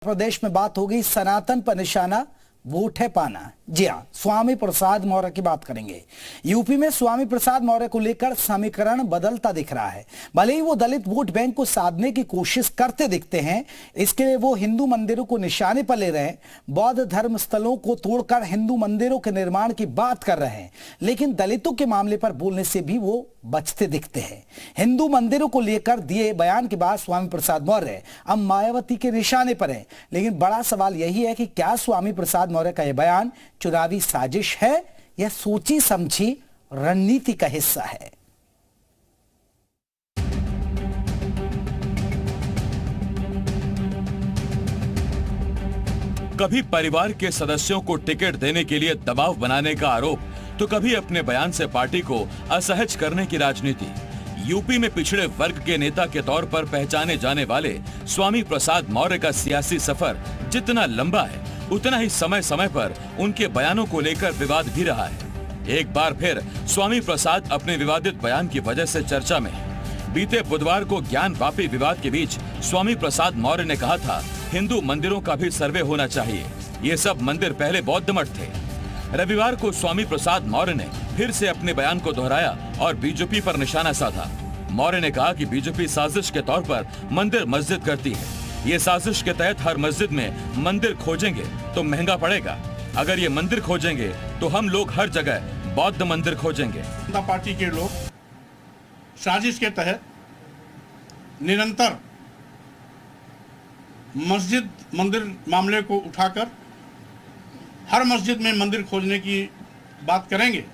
प्रदेश में बात होगी सनातन पर निशाना वोट है पाना। जी हाँ, स्वामी प्रसाद मौर्य की बात करेंगे। यूपी में स्वामी प्रसाद मौर्य को लेकर समीकरण बदलता दिख रहा है। भले ही वो दलित वोट बैंक को साधने की कोशिश करते दिखते हैं, इसके लिए वो हिंदू मंदिरों को निशाने पर ले रहे हैं, बौद्ध धर्म स्थलों को तोड़कर हिंदू मंदिरों के निर्माण की बात कर रहे हैं, लेकिन दलितों के मामले पर बोलने से भी वो बचते दिखते हैं। हिंदू मंदिरों को लेकर दिए बयान के बाद स्वामी प्रसाद मौर्य अब मायावती के निशाने पर है। लेकिन बड़ा सवाल यही है कि क्या स्वामी प्रसाद मौर्य का यह बयान चुनावी साजिश है या सोची समझी रणनीति का हिस्सा है? कभी परिवार के सदस्यों को टिकट देने के लिए दबाव बनाने का आरोप, तो कभी अपने बयान से पार्टी को असहज करने की राजनीति। यूपी में पिछड़े वर्ग के नेता के तौर पर पहचाने जाने वाले स्वामी प्रसाद मौर्य का सियासी सफर जितना लंबा है, उतना ही समय समय पर उनके बयानों को लेकर विवाद भी रहा है। एक बार फिर स्वामी प्रसाद अपने विवादित बयान की वजह से चर्चा में है। बीते बुधवार को ज्ञान वापी विवाद के बीच स्वामी प्रसाद मौर्य ने कहा था, हिंदू मंदिरों का भी सर्वे होना चाहिए। ये सब मंदिर पहले बौद्ध मठ थे। रविवार को स्वामी प्रसाद मौर्य ने फिर से अपने बयान को दोहराया और बीजेपी पर निशाना साधा। मौर्य ने कहा कि बीजेपी साजिश के तौर पर मंदिर मस्जिद करती है। ये साजिश के तहत हर मस्जिद में मंदिर खोजेंगे तो महंगा पड़ेगा। अगर ये मंदिर खोजेंगे तो हम लोग हर जगह बौद्ध मंदिर खोजेंगे। जनता पार्टी के लोग साजिश के तहत निरंतर मस्जिद मंदिर मामले को उठाकर हर मस्जिद में मंदिर खोजने की बात करेंगे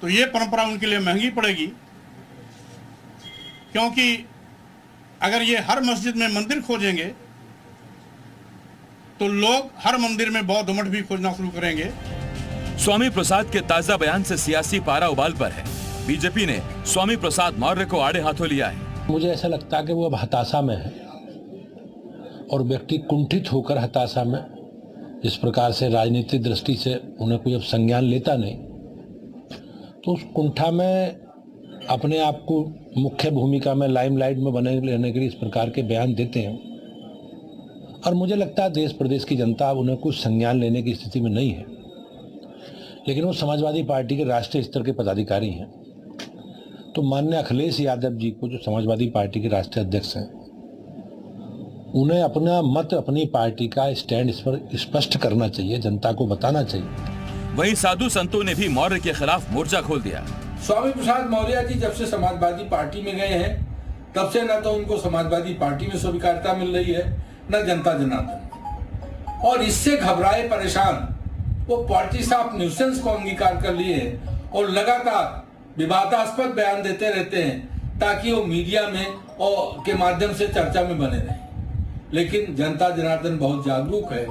तो ये परंपरा उनके लिए महंगी पड़ेगी, क्योंकि अगर ये हर मस्जिद में मंदिर खोजेंगे तो लोग हर मंदिर में बौद्ध मठ भी खोजना शुरू करेंगे। स्वामी प्रसाद के ताजा बयान से सियासी पारा उबाल पर है। बीजेपी ने स्वामी प्रसाद मौर्य को आड़े हाथों लिया है। मुझे ऐसा लगता है कि वो अब हताशा में है और व्यक्ति कुंठित होकर हताशा में, इस प्रकार से राजनीतिक दृष्टि से उन्हें कोई अब संज्ञान लेता नहीं, तो उस कुंठा में अपने आप को मुख्य भूमिका में लाइमलाइट में बने रहने के लिए इस प्रकार के बयान देते हैं। और मुझे लगता है देश प्रदेश की जनता अब उन्हें कुछ संज्ञान लेने की स्थिति में नहीं है। लेकिन वो समाजवादी पार्टी के राष्ट्रीय स्तर के पदाधिकारी हैं, तो माननीय अखिलेश यादव जी को, जो समाजवादी पार्टी के राष्ट्रीय अध्यक्ष हैं, उन्हें अपना मत, अपनी पार्टी का स्टैंड इस पर स्पष्ट करना चाहिए, जनता को बताना चाहिए। वहीं साधु संतों ने भी मौर्य के खिलाफ मोर्चा खोल दिया। स्वामी प्रसाद मौर्य जी जब से समाजवादी पार्टी में गए हैं, तब से न तो उनको समाजवादी पार्टी में स्वीकार्यता मिल रही है, न जनता जनार्दन, और इससे घबराए परेशान वो पार्टी से आप न्यूसेंस को अंगीकार कर लिए हैं और लगातार विवादास्पद बयान देते रहते हैं ताकि वो मीडिया में और के माध्यम से चर्चा में बने रहें। लेकिन जनता जनार्दन बहुत जागरूक है,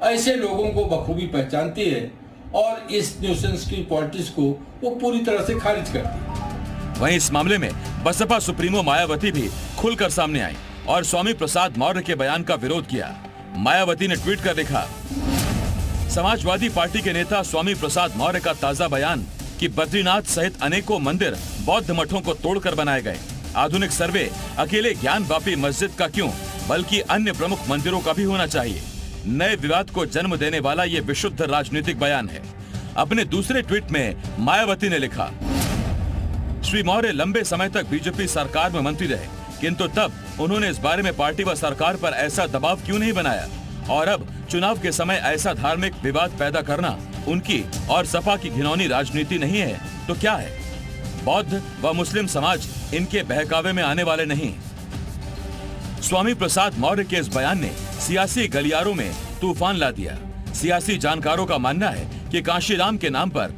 ऐसे लोगों को बखूबी पहचानती है और इस न्यूसेंस की पॉलिटिक्स को वो पूरी तरह से खारिज करती है। वहीं इस मामले में बसपा सुप्रीमो मायावती भी खुलकर सामने आई और स्वामी प्रसाद मौर्य के बयान का विरोध किया। मायावती ने ट्वीट कर लिखा, समाजवादी पार्टी के नेता स्वामी प्रसाद मौर्य का ताजा बयान कि बद्रीनाथ सहित अनेकों मंदिर बौद्ध मठों को तोड़कर बनाए गए। आधुनिक सर्वे अकेले ज्ञान वापी मस्जिद का क्यों, बल्कि अन्य प्रमुख मंदिरों का भी होना चाहिए। नए विवाद को जन्म देने वाला ये विशुद्ध राजनीतिक बयान है। अपने दूसरे ट्वीट में मायावती ने लिखा, श्री मौर्य लंबे समय तक बीजेपी सरकार में मंत्री रहे, किंतु तब उन्होंने इस बारे में पार्टी व सरकार पर ऐसा दबाव क्यों नहीं बनाया, और अब चुनाव के समय ऐसा धार्मिक विवाद पैदा करना उनकी और सपा की घिनौनी राजनीति नहीं है तो क्या है? बौद्ध व मुस्लिम समाज इनके बहकावे में आने वाले नहीं। स्वामी प्रसाद मौर्य के इस बयान ने सियासी गलियारों में तूफान ला दिया। सियासी जानकारों का मानना है कि काशीराम के नाम पर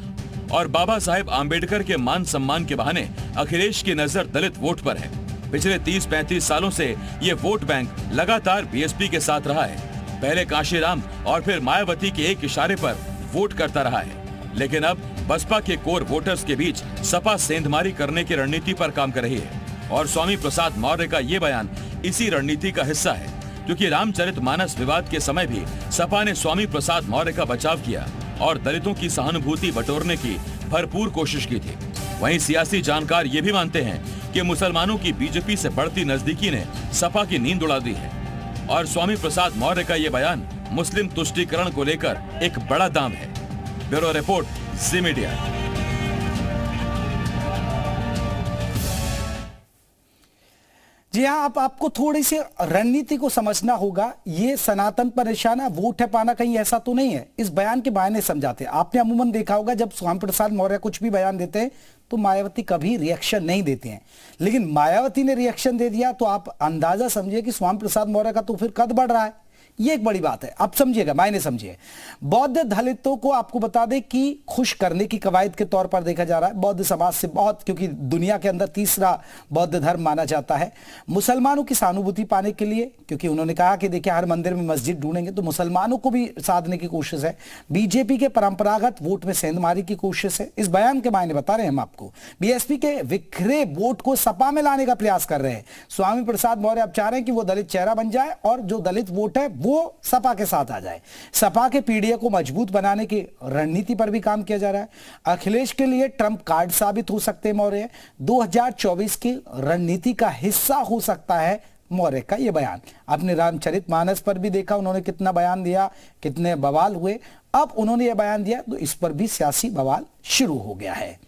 और बाबा साहेब आम्बेडकर के मान सम्मान के बहाने अखिलेश की नजर दलित वोट पर है। पिछले 30-35 सालों से ये वोट बैंक लगातार बीएसपी के साथ रहा है। पहले काशीराम और फिर मायावती के एक इशारे पर वोट करता रहा है, लेकिन अब बसपा के कोर वोटर्स के बीच सपा सेंधमारी करने की रणनीति पर काम कर रही है। और स्वामी प्रसाद मौर्य का ये बयान इसी रणनीति का हिस्सा है, क्योंकि रामचरितमानस विवाद के समय भी सपा ने स्वामी प्रसाद मौर्य का बचाव किया और दलितों की सहानुभूति बटोरने की भरपूर कोशिश की थी। वहीं सियासी जानकार ये भी मानते हैं कि मुसलमानों की बीजेपी से बढ़ती नजदीकी ने सपा की नींद उड़ा दी है। और स्वामी प्रसाद मौर्य का ये बयान मुस्लिम तुष्टीकरण को लेकर एक बड़ा दांव है। ब्यूरो रिपोर्ट, जी मीडिया। जी हाँ, आपको थोड़ी सी रणनीति को समझना होगा। ये सनातन पर निशाना, वोट है पाना, कहीं ऐसा तो नहीं है। इस बयान के मायने समझाते हैं। आपने अमूमन देखा होगा जब स्वामी प्रसाद मौर्य कुछ भी बयान देते हैं तो मायावती कभी रिएक्शन नहीं देते हैं, लेकिन मायावती ने रिएक्शन दे दिया तो आप अंदाजा समझिए कि स्वामी प्रसाद मौर्य का तो फिर कद बढ़ रहा है। ये एक बड़ी बात है, आप समझिएगा, मायने समझिए। बौद्ध दलितों को आपको बता दें कि खुश करने की कवायद के तौर पर देखा जा रहा है। बौद्ध समाज से बहुत, क्योंकि दुनिया के अंदर तीसरा बौद्ध धर्म माना जाता है। मुसलमानों की सहानुभूति पाने के लिए, क्योंकि उन्होंने कहा कि देखिए हर मंदिर में मस्जिद ढूंढेंगे, तो मुसलमानों को भी साधने की कोशिश है। बीजेपी के परंपरागत वोट में सेंधमारी की कोशिश है। इस बयान के मायने बता रहे हैं हम आपको। बीएसपी के विखरे वोट को सपा में लाने का प्रयास कर रहे हैं। स्वामी प्रसाद मौर्य अब चाह रहे हैं कि वो दलित चेहरा बन जाए और जो दलित वोट है वो सपा के साथ आ जाए। सपा के पीडीए को मजबूत बनाने की रणनीति पर भी काम किया जा रहा है। अखिलेश के लिए ट्रंप कार्ड साबित हो सकते हैं मौर्य। 2024 की रणनीति का हिस्सा हो सकता है मौर्य का यह बयान। आपने रामचरितमानस पर भी देखा उन्होंने कितना बयान दिया, कितने बवाल हुए। अब उन्होंने यह बयान दिया तो इस पर भी सियासी बवाल शुरू हो गया है।